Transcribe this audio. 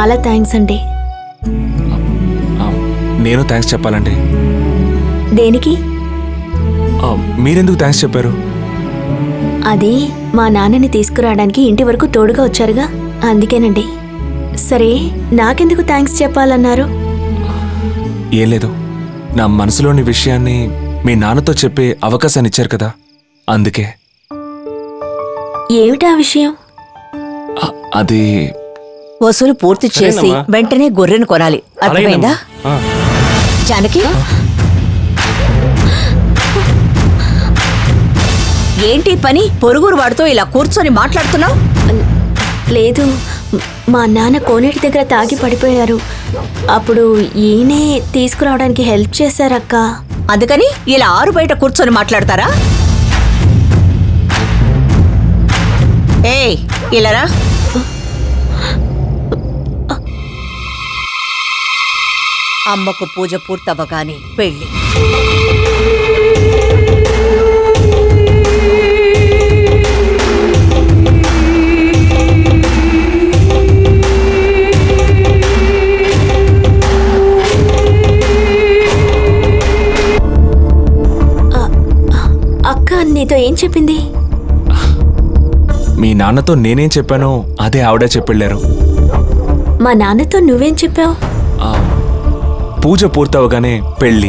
చాలా థ్యాంక్స్ అండి. నేను థ్యాంక్స్ చెప్పాలండి. దేనికి? మీరెందుకు థ్యాంక్స్ చెప్పారు? అది మా నాన్నని తీసుకురావడానికి ఇంటి వరకు తోడుగా వచ్చారుగా, అందుకేనండి. సరే, నాకెందుకు థ్యాంక్స్ చెప్పాలన్నారు? ఏం లేదు, నా మనసులోని విషయాన్ని మీ నాన్నతో చెప్పే అవకాశాన్ని ఇచ్చారు కదా, అందుకే. ఏమిటా విషయం? అది వసూలు పూర్తి చేసి వెంటనే గొర్రెను కొనాలి, అర్థమైందా? జానకి, ఏంటి పని? పొరుగురు వాడితో ఇలా కూర్చొని మాట్లాడుతున్నావు? లేదు, మా నాన్న కోనేటి దగ్గర తాగి పడిపోయారు. అప్పుడు ఈయనే తీసుకురావడానికి హెల్ప్ చేశారక్క. అందుకని ఇలా ఆరు బయట కూర్చొని మాట్లాడతారా? ఏయ్, ఇలారా. అమ్మకు పూజ పూర్తవగానే పెళ్ళి. అక్క నీతో ఏం చెప్పింది? మీ నాన్నతో నేనేం చెప్పానో అదే ఆవిడ చెప్పెళ్ళారు. మా నాన్నతో నువ్వేం చెప్పావు? పూజ పూర్తవగానే పెళ్ళి.